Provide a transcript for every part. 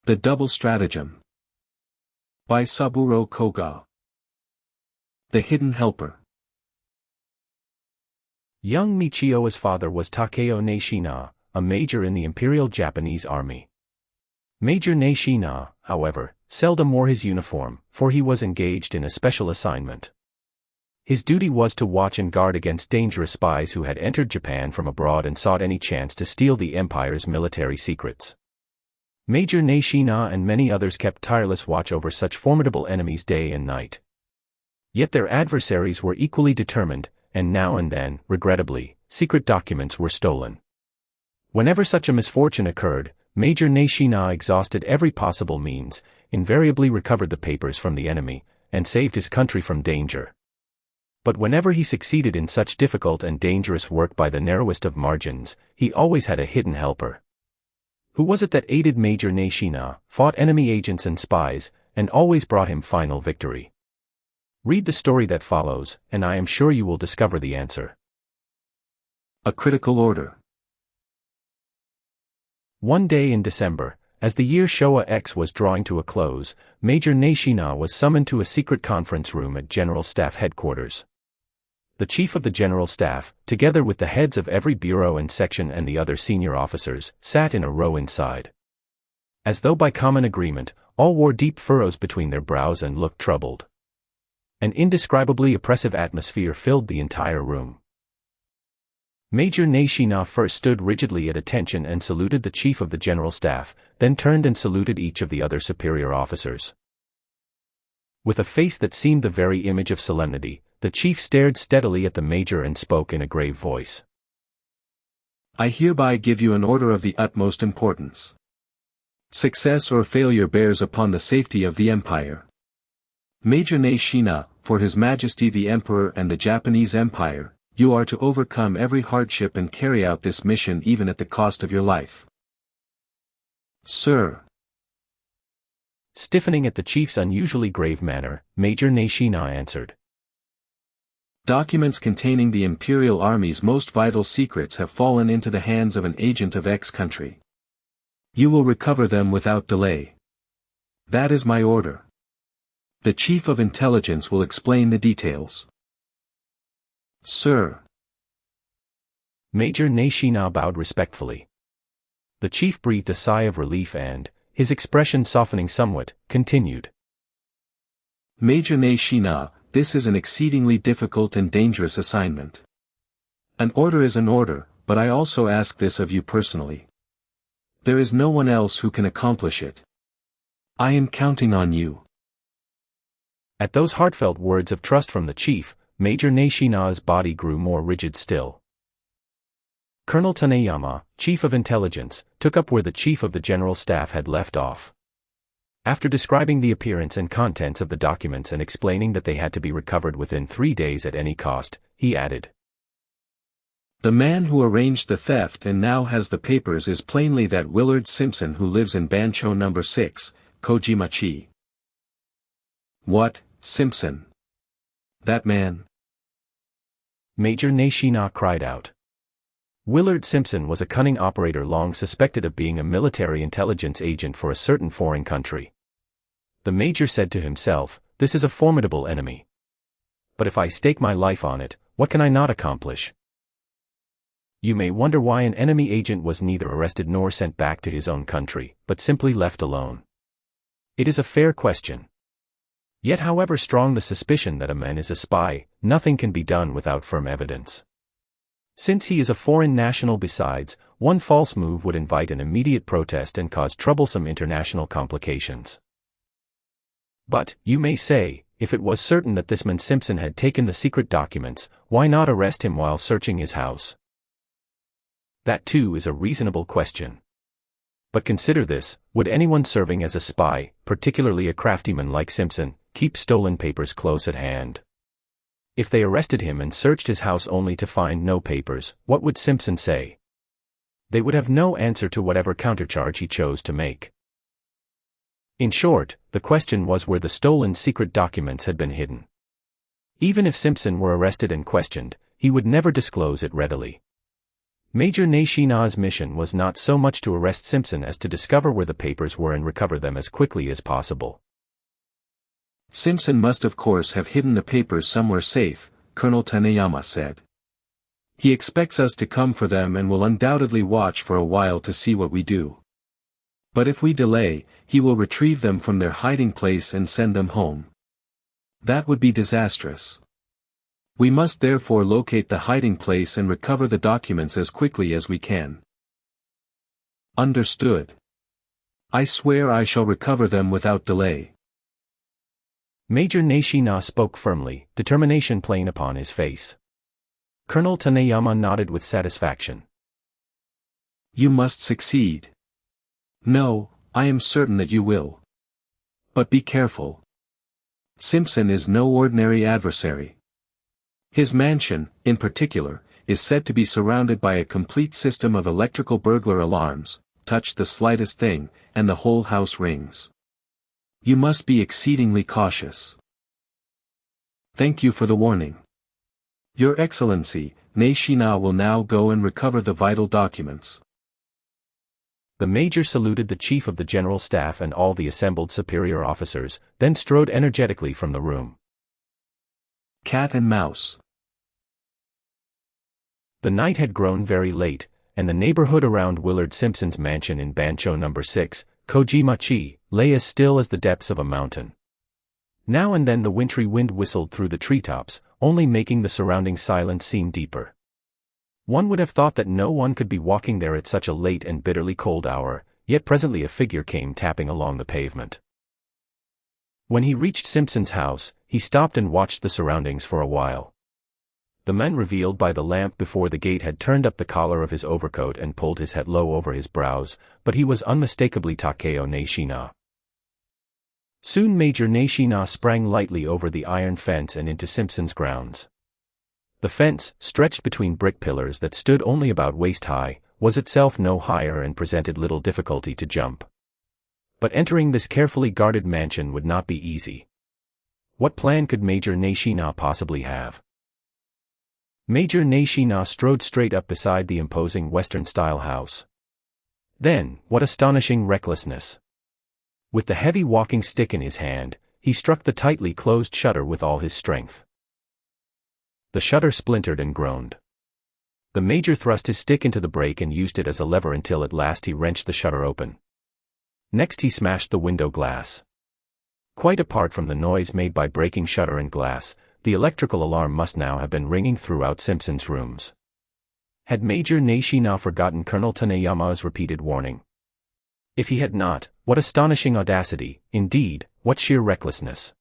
The Double Stratagem. By Saburo Koga. The Hidden Helper. Young Michio's father was Takeo Nishina, a major in the Imperial Japanese Army. Major Nishina, however, seldom wore his uniform, for he was engaged in a special assignment. His duty was to watch and guard against dangerous spies who had entered Japan from abroad and sought any chance to steal the empire's military secrets. Major Nishina and many others kept tireless watch over such formidable enemies day and night. Yet their adversaries were equally determined, and now and then, regrettably, secret documents were stolen. Whenever such a misfortune occurred, Major Nishina exhausted every possible means, invariably recovered the papers from the enemy, and saved his country from danger. But whenever he succeeded in such difficult and dangerous work by the narrowest of margins, he always had a hidden helper. Who was it that aided Major Nishina, fought enemy agents and spies, and always brought him final victory? Read the story that follows, and I am sure you will discover the answer. A Critical Order. One day in December, as the year Showa X was drawing to a close, Major Nishina was summoned to a secret conference room at General Staff Headquarters. The Chief of the General Staff, together with the heads of every bureau and section and the other senior officers, sat in a row inside. As though by common agreement, all wore deep furrows between their brows and looked troubled. An indescribably oppressive atmosphere filled the entire room. Major Nishina first stood rigidly at attention and saluted the Chief of the General Staff, then turned and saluted each of the other superior officers. With a face that seemed the very image of solemnity, the Chief stared steadily at the Major and spoke in a grave voice. I hereby give you an order of the utmost importance. Success or failure bears upon the safety of the Empire. Major Nishina, for His Majesty the Emperor and the Japanese Empire, you are to overcome every hardship and carry out this mission even at the cost of your life. Sir. Stiffening at the Chief's unusually grave manner, Major Nishina answered. Documents containing the Imperial Army's most vital secrets have fallen into the hands of an agent of X country. You will recover them without delay. That is my order. The Chief of Intelligence will explain the details. Sir. Major Nishina bowed respectfully. The Chief breathed a sigh of relief and, his expression softening somewhat, continued. Major Nishina, this is an exceedingly difficult and dangerous assignment. An order is an order, but I also ask this of you personally. There is no one else who can accomplish it. I am counting on you. At those heartfelt words of trust from the Chief, Major Nishina's body grew more rigid still. Colonel Taneyama, Chief of Intelligence, took up where the Chief of the General Staff had left off. After describing the appearance and contents of the documents and explaining that they had to be recovered within 3 days at any cost, he added. The man who arranged the theft and now has the papers is plainly that Willard Simpson who lives in Bancho No. 6, Kojimachi. What, Simpson? That man? Major Nishina cried out. Willard Simpson was a cunning operator long suspected of being a military intelligence agent for a certain foreign country. The Major said to himself, this is a formidable enemy. But if I stake my life on it, what can I not accomplish? You may wonder why an enemy agent was neither arrested nor sent back to his own country, but simply left alone. It is a fair question. Yet however strong the suspicion that a man is a spy, nothing can be done without firm evidence. Since he is a foreign national besides, one false move would invite an immediate protest and cause troublesome international complications. But, you may say, if it was certain that this man Simpson had taken the secret documents, why not arrest him while searching his house? That too is a reasonable question. But consider this, would anyone serving as a spy, particularly a crafty man like Simpson, keep stolen papers close at hand? If they arrested him and searched his house only to find no papers, what would Simpson say? They would have no answer to whatever countercharge he chose to make. In short, the question was where the stolen secret documents had been hidden. Even if Simpson were arrested and questioned, he would never disclose it readily. Major Nishina's mission was not so much to arrest Simpson as to discover where the papers were and recover them as quickly as possible. Simpson must of course have hidden the papers somewhere safe, Colonel Taneyama said. He expects us to come for them and will undoubtedly watch for a while to see what we do. But if we delay, he will retrieve them from their hiding place and send them home. That would be disastrous. We must therefore locate the hiding place and recover the documents as quickly as we can. Understood. I swear I shall recover them without delay. Major Nishina spoke firmly, determination plain upon his face. Colonel Taneyama nodded with satisfaction. You must succeed. No, I am certain that you will. But be careful. Simpson is no ordinary adversary. His mansion, in particular, is said to be surrounded by a complete system of electrical burglar alarms. Touch the slightest thing, and the whole house rings. You must be exceedingly cautious. Thank you for the warning. Your Excellency, Nishina will now go and recover the vital documents. The Major saluted the Chief of the General Staff and all the assembled superior officers, then strode energetically from the room. Cat and mouse. The night had grown very late, and the neighborhood around Willard Simpson's mansion in Bancho No. 6, Kojimachi, lay as still as the depths of a mountain. Now and then the wintry wind whistled through the treetops, only making the surrounding silence seem deeper. One would have thought that no one could be walking there at such a late and bitterly cold hour, yet presently a figure came tapping along the pavement. When he reached Simpson's house, he stopped and watched the surroundings for a while. The man revealed by the lamp before the gate had turned up the collar of his overcoat and pulled his hat low over his brows, but he was unmistakably Takeo Nishina. Soon Major Nishina sprang lightly over the iron fence and into Simpson's grounds. The fence, stretched between brick pillars that stood only about waist-high, was itself no higher and presented little difficulty to jump. But entering this carefully guarded mansion would not be easy. What plan could Major Nishina possibly have? Major Nishina strode straight up beside the imposing Western-style house. Then, what astonishing recklessness! With the heavy walking stick in his hand, he struck the tightly closed shutter with all his strength. The shutter splintered and groaned. The Major thrust his stick into the break and used it as a lever until at last he wrenched the shutter open. Next he smashed the window glass. Quite apart from the noise made by breaking shutter and glass, the electrical alarm must now have been ringing throughout Simpson's rooms. Had Major Nishina forgotten Colonel Taneyama's repeated warning? If he had not, what astonishing audacity, indeed, what sheer recklessness.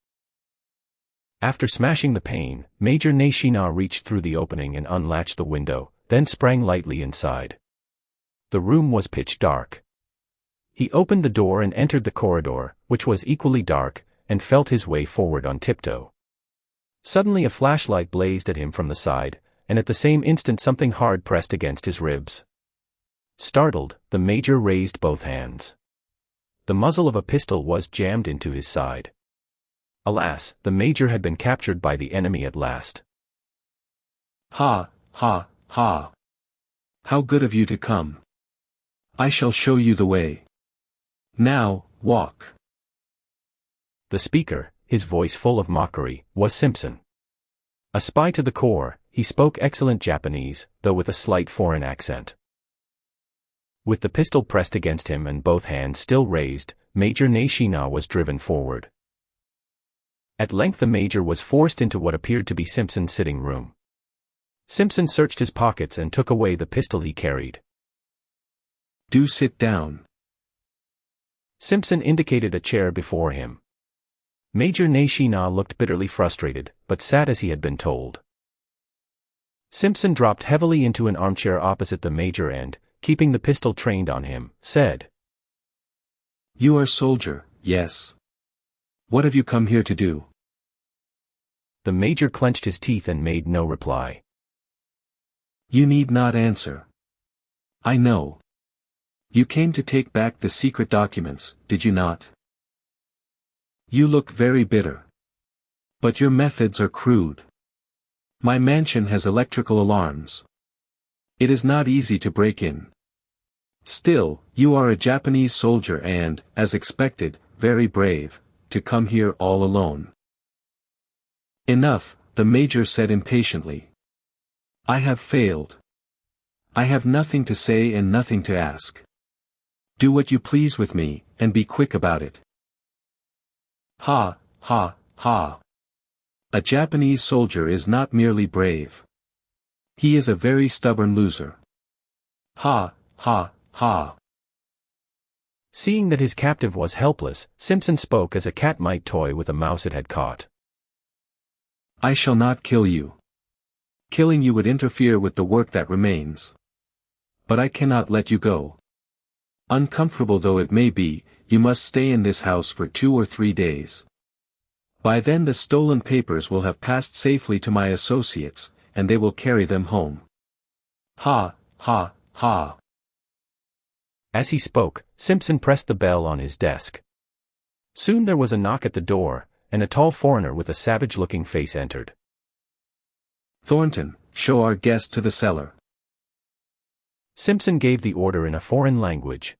After smashing the pane, Major Nishina reached through the opening and unlatched the window, then sprang lightly inside. The room was pitch dark. He opened the door and entered the corridor, which was equally dark, and felt his way forward on tiptoe. Suddenly a flashlight blazed at him from the side, and at the same instant something hard pressed against his ribs. Startled, the Major raised both hands. The muzzle of a pistol was jammed into his side. Alas, the Major had been captured by the enemy at last. Ha, ha, ha. How good of you to come. I shall show you the way. Now, walk. The speaker, his voice full of mockery, was Simpson. A spy to the core, he spoke excellent Japanese, though with a slight foreign accent. With the pistol pressed against him and both hands still raised, Major Nishina was driven forward. At length the Major was forced into what appeared to be Simpson's sitting room. Simpson searched his pockets and took away the pistol he carried. Do sit down. Simpson indicated a chair before him. Major Nishina looked bitterly frustrated, but sat as he had been told. Simpson dropped heavily into an armchair opposite the Major and, keeping the pistol trained on him, said, You are soldier, yes. What have you come here to do? The Major clenched his teeth and made no reply. You need not answer. I know. You came to take back the secret documents, did you not? You look very bitter. But your methods are crude. My mansion has electrical alarms. It is not easy to break in. Still, you are a Japanese soldier and, as expected, very brave, to come here all alone. Enough, the major said impatiently. I have failed. I have nothing to say and nothing to ask. Do what you please with me, and be quick about it. Ha, ha, ha. A Japanese soldier is not merely brave. He is a very stubborn loser. Ha, ha, ha. Seeing that his captive was helpless, Simpson spoke as a cat might toy with a mouse it had caught. I shall not kill you. Killing you would interfere with the work that remains. But I cannot let you go. Uncomfortable though it may be, you must stay in this house for 2 or 3 days. By then the stolen papers will have passed safely to my associates, and they will carry them home. Ha, ha, ha. As he spoke, Simpson pressed the bell on his desk. Soon there was a knock at the door, and a tall foreigner with a savage-looking face entered. Thornton, show our guest to the cellar. Simpson gave the order in a foreign language.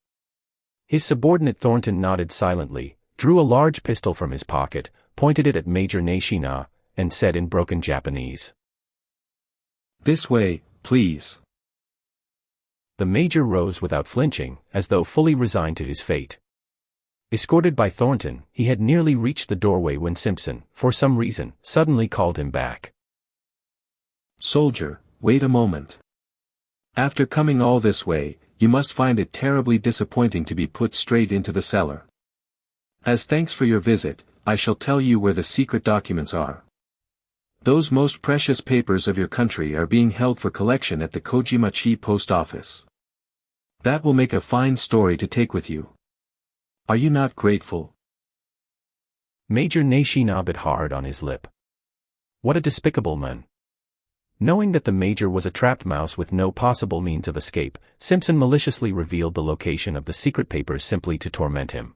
His subordinate Thornton nodded silently, drew a large pistol from his pocket, pointed it at Major Nishina, and said in broken Japanese. This way, please. The major rose without flinching, as though fully resigned to his fate. Escorted by Thornton, he had nearly reached the doorway when Simpson, for some reason, suddenly called him back. Soldier, wait a moment. After coming all this way, you must find it terribly disappointing to be put straight into the cellar. As thanks for your visit, I shall tell you where the secret documents are. Those most precious papers of your country are being held for collection at the Kojimachi post office. That will make a fine story to take with you. Are you not grateful? Major Nishina bit hard on his lip. What a despicable man. Knowing that the major was a trapped mouse with no possible means of escape, Simpson maliciously revealed the location of the secret papers simply to torment him.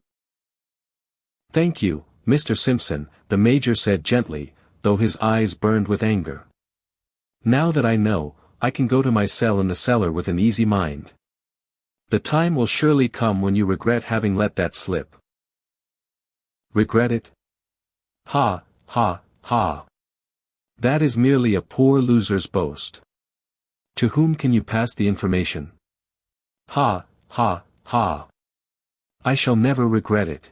Thank you, Mr. Simpson, the major said gently, though his eyes burned with anger. Now that I know, I can go to my cell in the cellar with an easy mind. The time will surely come when you regret having let that slip. Regret it? Ha, ha, ha. That is merely a poor loser's boast. To whom can you pass the information? Ha, ha, ha. I shall never regret it.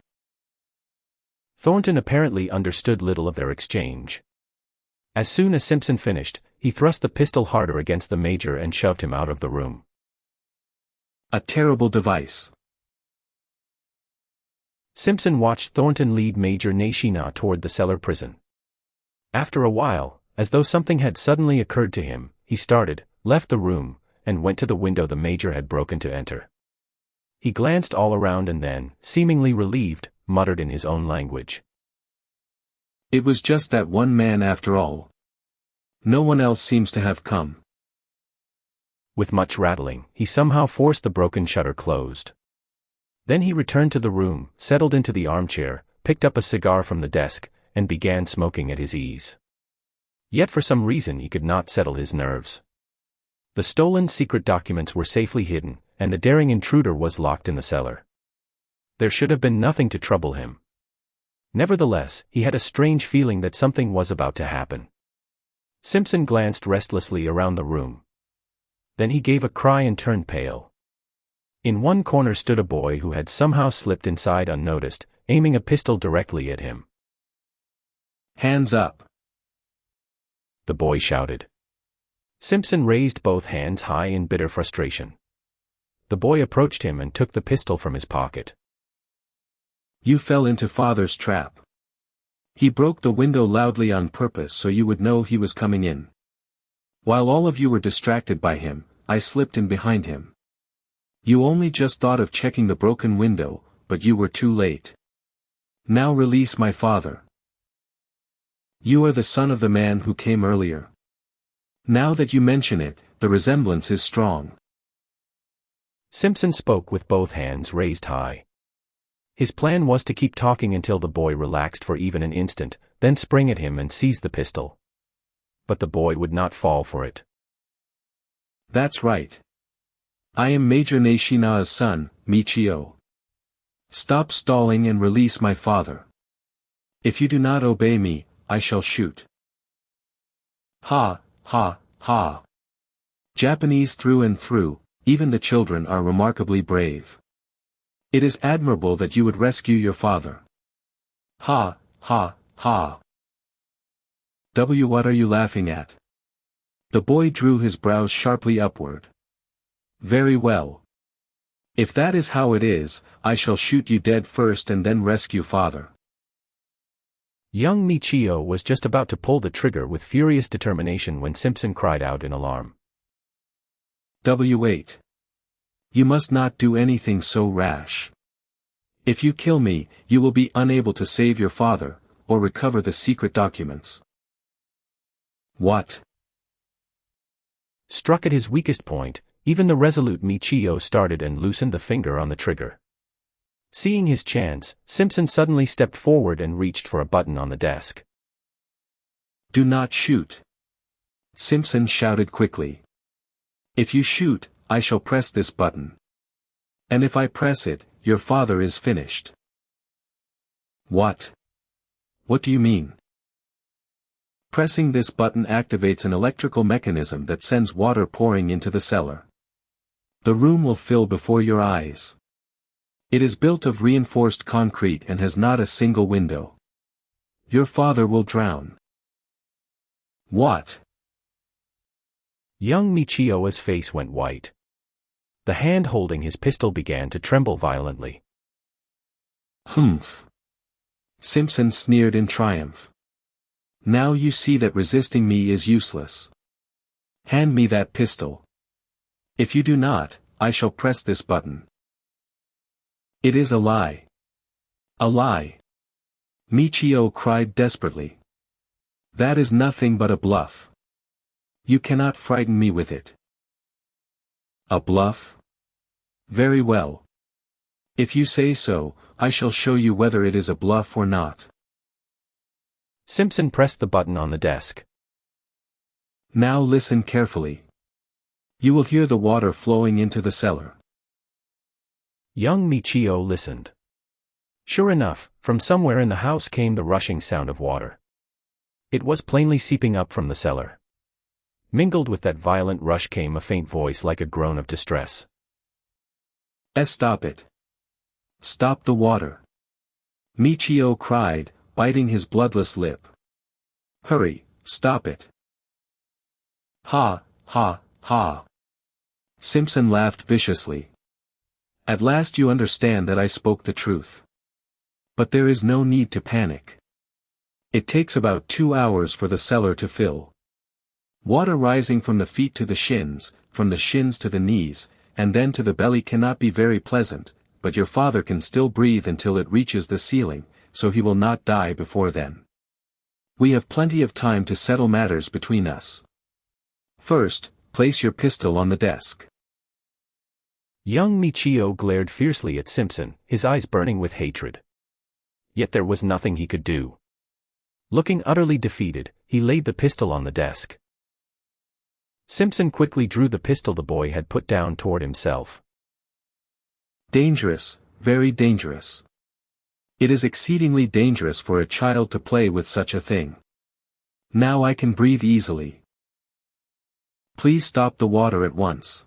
Thornton apparently understood little of their exchange. As soon as Simpson finished, he thrust the pistol harder against the major and shoved him out of the room. A terrible device. Simpson watched Thornton lead Major Nishina toward the cellar prison. After a while, as though something had suddenly occurred to him, he started, left the room, and went to the window the major had broken to enter. He glanced all around and then, seemingly relieved, muttered in his own language. It was just that one man after all. No one else seems to have come. With much rattling, he somehow forced the broken shutter closed. Then he returned to the room, settled into the armchair, picked up a cigar from the desk, and began smoking at his ease. Yet for some reason he could not settle his nerves. The stolen secret documents were safely hidden, and the daring intruder was locked in the cellar. There should have been nothing to trouble him. Nevertheless, he had a strange feeling that something was about to happen. Simpson glanced restlessly around the room. Then he gave a cry and turned pale. In one corner stood a boy who had somehow slipped inside unnoticed, aiming a pistol directly at him. Hands up! The boy shouted. Simpson raised both hands high in bitter frustration. The boy approached him and took the pistol from his pocket. You fell into father's trap. He broke the window loudly on purpose so you would know he was coming in. While all of you were distracted by him, I slipped in behind him. You only just thought of checking the broken window, but you were too late. Now release my father. You are the son of the man who came earlier. Now that you mention it, the resemblance is strong. Simpson spoke with both hands raised high. His plan was to keep talking until the boy relaxed for even an instant, then spring at him and seize the pistol. But the boy would not fall for it. That's right. I am Major Nishina's son, Michio. Stop stalling and release my father. If you do not obey me, I shall shoot. Ha, ha, ha. Japanese through and through, even the children are remarkably brave. It is admirable that you would rescue your father. Ha, ha, ha. What are you laughing at? The boy drew his brows sharply upward. Very well. If that is how it is, I shall shoot you dead first and then rescue father. Young Michio was just about to pull the trigger with furious determination when Simpson cried out in alarm. Wait. You must not do anything so rash. If you kill me, you will be unable to save your father, or recover the secret documents. What? Struck at his weakest point, even the resolute Michio started and loosened the finger on the trigger. Seeing his chance, Simpson suddenly stepped forward and reached for a button on the desk. Do not shoot. Simpson shouted quickly. If you shoot, I shall press this button. And if I press it, your father is finished. What? What do you mean? Pressing this button activates an electrical mechanism that sends water pouring into the cellar. The room will fill before your eyes. It is built of reinforced concrete and has not a single window. Your father will drown. What? Young Michio's face went white. The hand holding his pistol began to tremble violently. Humph. Simpson sneered in triumph. Now you see that resisting me is useless. Hand me that pistol. If you do not, I shall press this button. It is a lie. A lie. Michio cried desperately. That is nothing but a bluff. You cannot frighten me with it. A bluff? Very well. If you say so, I shall show you whether it is a bluff or not. Simpson pressed the button on the desk. Now listen carefully. You will hear the water flowing into the cellar. Young Michio listened. Sure enough, from somewhere in the house came the rushing sound of water. It was plainly seeping up from the cellar. Mingled with that violent rush came a faint voice like a groan of distress. Stop it. Stop the water. Michio cried, biting his bloodless lip. Hurry, stop it. Ha, ha, ha. Simpson laughed viciously. At last you understand that I spoke the truth. But there is no need to panic. It takes about 2 hours for the cellar to fill. Water rising from the feet to the shins, from the shins to the knees, and then to the belly cannot be very pleasant, but your father can still breathe until it reaches the ceiling, so he will not die before then. We have plenty of time to settle matters between us. First, place your pistol on the desk. Young Michio glared fiercely at Simpson, his eyes burning with hatred. Yet there was nothing he could do. Looking utterly defeated, he laid the pistol on the desk. Simpson quickly drew the pistol the boy had put down toward himself. Dangerous, very dangerous. It is exceedingly dangerous for a child to play with such a thing. Now I can breathe easily. Please stop the water at once.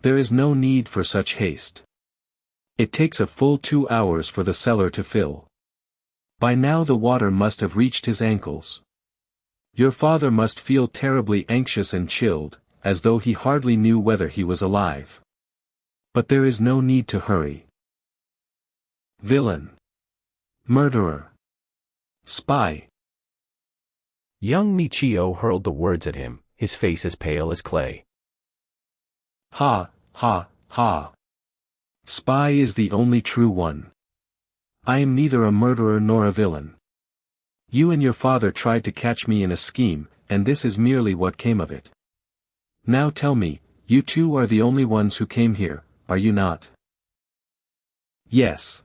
There is no need for such haste. It takes a full 2 hours for the cellar to fill. By now the water must have reached his ankles. Your father must feel terribly anxious and chilled, as though he hardly knew whether he was alive. But there is no need to hurry. Villain. Murderer. Spy. Young Michio hurled the words at him, his face as pale as clay. Ha, ha, ha. Spy is the only true one. I am neither a murderer nor a villain. You and your father tried to catch me in a scheme, and this is merely what came of it. Now tell me, you two are the only ones who came here, are you not? Yes.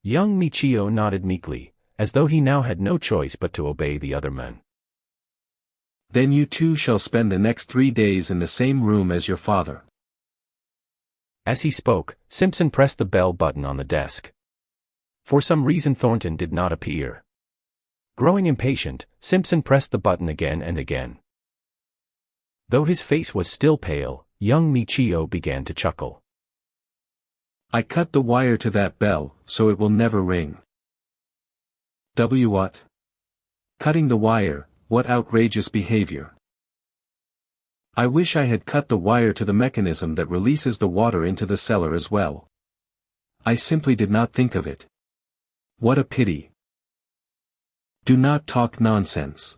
Young Michio nodded meekly, as though he now had no choice but to obey the other men. Then you two shall spend the next 3 days in the same room as your father. As he spoke, Simpson pressed the bell button on the desk. For some reason Thornton did not appear. Growing impatient, Simpson pressed the button again and again. Though his face was still pale, young Michio began to chuckle. I cut the wire to that bell, so it will never ring. What? Cutting the wire, what outrageous behavior. I wish I had cut the wire to the mechanism that releases the water into the cellar as well. I simply did not think of it. What a pity. Do not talk nonsense.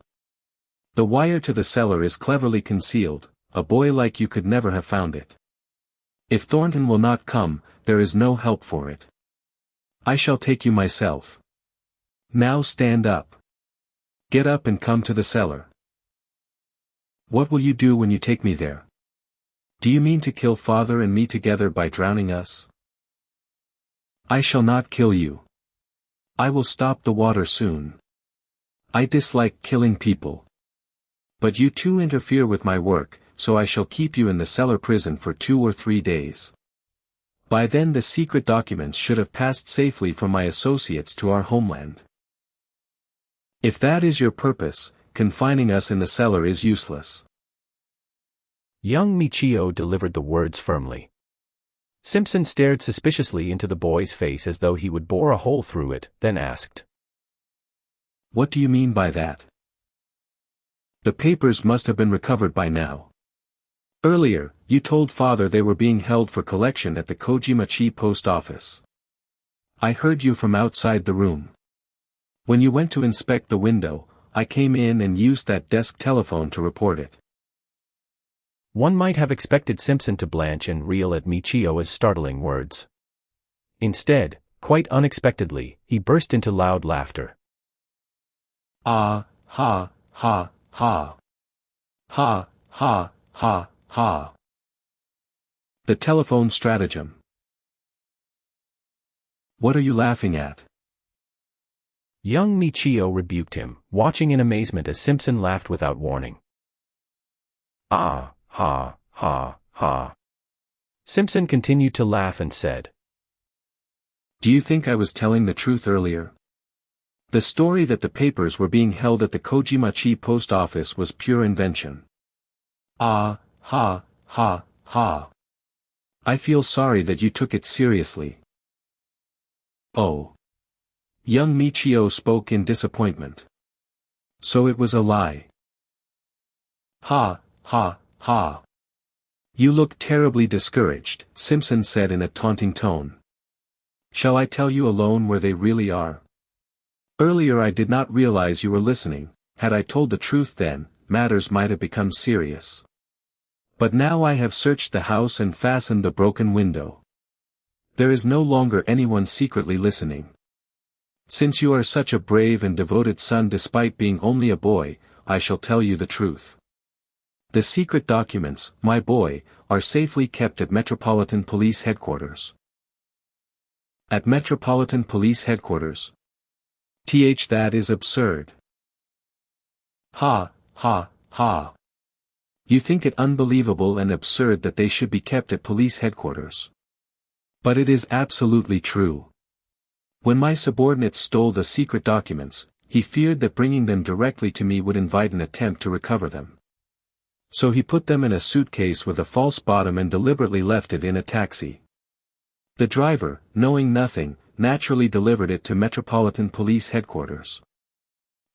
The wire to the cellar is cleverly concealed, a boy like you could never have found it. If Thornton will not come, there is no help for it. I shall take you myself. Now stand up. Get up and come to the cellar. What will you do when you take me there? Do you mean to kill father and me together by drowning us? I shall not kill you. I will stop the water soon. I dislike killing people. But you two interfere with my work, so I shall keep you in the cellar prison for 2 or 3 days. By then the secret documents should have passed safely from my associates to our homeland. If that is your purpose, confining us in the cellar is useless. Young Michio delivered the words firmly. Simpson stared suspiciously into the boy's face as though he would bore a hole through it, then asked. What do you mean by that? The papers must have been recovered by now. Earlier, you told father they were being held for collection at the Kojimachi post office. I heard you from outside the room. When you went to inspect the window, I came in and used that desk telephone to report it. One might have expected Simpson to blanch and reel at Michio's startling words. Instead, quite unexpectedly, he burst into loud laughter. Ah, ha, ha, ha. Ha, ha, ha, ha. The telephone stratagem. What are you laughing at? Young Michio rebuked him, watching in amazement as Simpson laughed without warning. Ah, ha, ha, ha. Simpson continued to laugh and said. Do you think I was telling the truth earlier? The story that the papers were being held at the Kojimachi post office was pure invention. Ah, ha, ha, ha. I feel sorry that you took it seriously. Oh. Young Michio spoke in disappointment. So it was a lie. Ha, ha, ha. You look terribly discouraged, Simpson said in a taunting tone. Shall I tell you alone where they really are? Earlier I did not realize you were listening. Had I told the truth then, matters might have become serious. But now I have searched the house and fastened the broken window. There is no longer anyone secretly listening. Since you are such a brave and devoted son despite being only a boy, I shall tell you the truth. The secret documents, my boy, are safely kept at Metropolitan Police Headquarters. At Metropolitan Police Headquarters? That is absurd. Ha, ha, ha. You think it unbelievable and absurd that they should be kept at police headquarters. But it is absolutely true. When my subordinate stole the secret documents, he feared that bringing them directly to me would invite an attempt to recover them. So he put them in a suitcase with a false bottom and deliberately left it in a taxi. The driver, knowing nothing, naturally delivered it to Metropolitan Police Headquarters.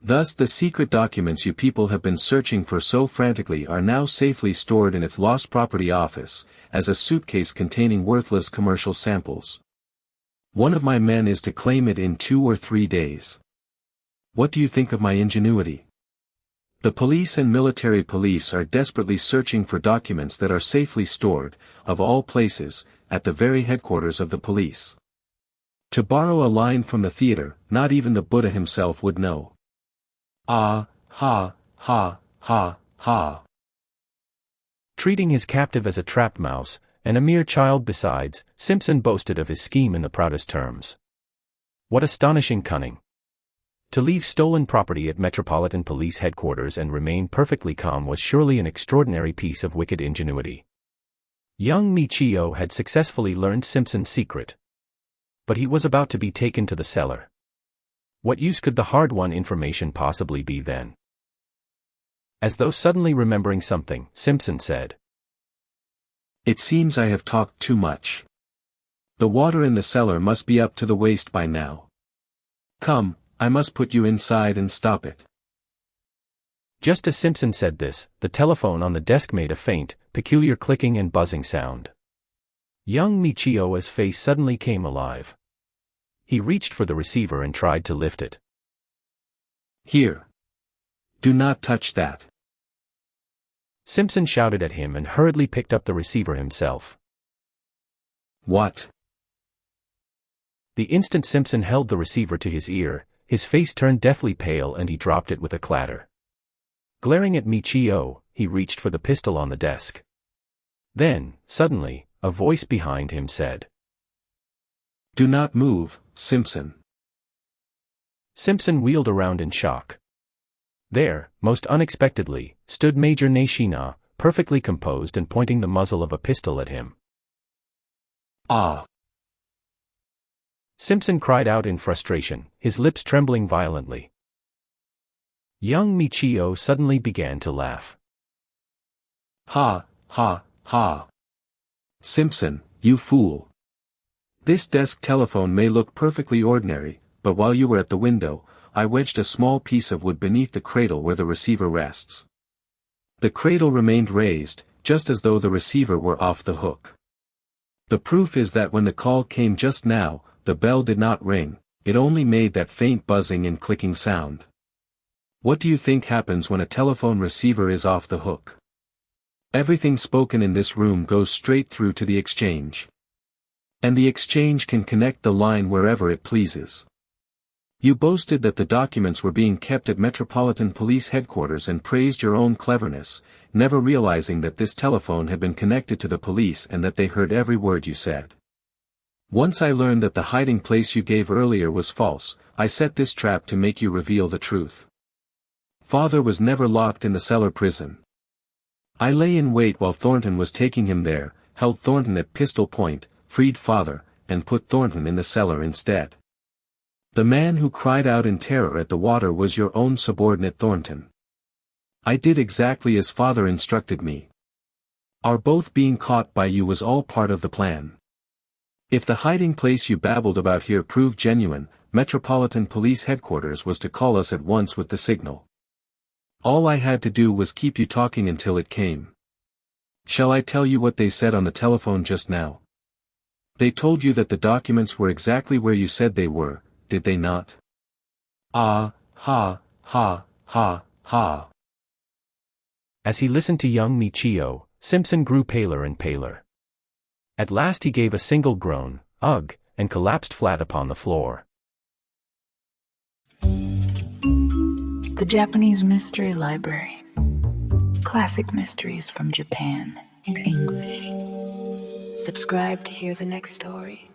Thus the secret documents you people have been searching for so frantically are now safely stored in its lost property office, as a suitcase containing worthless commercial samples. One of my men is to claim it in 2 or 3 days. What do you think of my ingenuity? The police and military police are desperately searching for documents that are safely stored, of all places, at the very headquarters of the police. To borrow a line from the theater, not even the Buddha himself would know. Ah, ha, ha, ha, ha. Treating his captive as a trapped mouse, and a mere child besides, Simpson boasted of his scheme in the proudest terms. What astonishing cunning! To leave stolen property at Metropolitan Police Headquarters and remain perfectly calm was surely an extraordinary piece of wicked ingenuity. Young Michio had successfully learned Simpson's secret. But he was about to be taken to the cellar. What use could the hard-won information possibly be then? As though suddenly remembering something, Simpson said, "It seems I have talked too much. The water in the cellar must be up to the waist by now. Come, I must put you inside and stop it." Just as Simpson said this, the telephone on the desk made a faint, peculiar clicking and buzzing sound. Young Michio's face suddenly came alive. He reached for the receiver and tried to lift it. "Here. Do not touch that." Simpson shouted at him and hurriedly picked up the receiver himself. "What?" The instant Simpson held the receiver to his ear, his face turned deathly pale and he dropped it with a clatter. Glaring at Michio, he reached for the pistol on the desk. Then, suddenly, a voice behind him said, "Do not move, Simpson." Simpson wheeled around in shock. There, most unexpectedly, stood Major Nishina, perfectly composed and pointing the muzzle of a pistol at him. "Ah!" Simpson cried out in frustration, his lips trembling violently. Young Michio suddenly began to laugh. "Ha, ha, ha. Simpson, you fool. This desk telephone may look perfectly ordinary, but while you were at the window, I wedged a small piece of wood beneath the cradle where the receiver rests. The cradle remained raised, just as though the receiver were off the hook. The proof is that when the call came just now, the bell did not ring, it only made that faint buzzing and clicking sound. What do you think happens when a telephone receiver is off the hook? Everything spoken in this room goes straight through to the exchange. And the exchange can connect the line wherever it pleases. You boasted that the documents were being kept at Metropolitan Police Headquarters and praised your own cleverness, never realizing that this telephone had been connected to the police and that they heard every word you said. Once I learned that the hiding place you gave earlier was false, I set this trap to make you reveal the truth. Father was never locked in the cellar prison. I lay in wait while Thornton was taking him there, held Thornton at pistol point, freed Father, and put Thornton in the cellar instead. The man who cried out in terror at the water was your own subordinate Thornton. I did exactly as Father instructed me. Our both being caught by you was all part of the plan. If the hiding place you babbled about here proved genuine, Metropolitan Police Headquarters was to call us at once with the signal. All I had to do was keep you talking until it came. Shall I tell you what they said on the telephone just now? They told you that the documents were exactly where you said they were, did they not? Ah, ha, ha, ha, ha. As he listened to young Michio, Simpson grew paler and paler. At last he gave a single groan, ugh, and collapsed flat upon the floor. The Japanese Mystery Library. Classic mysteries from Japan in English. Subscribe to hear the next story.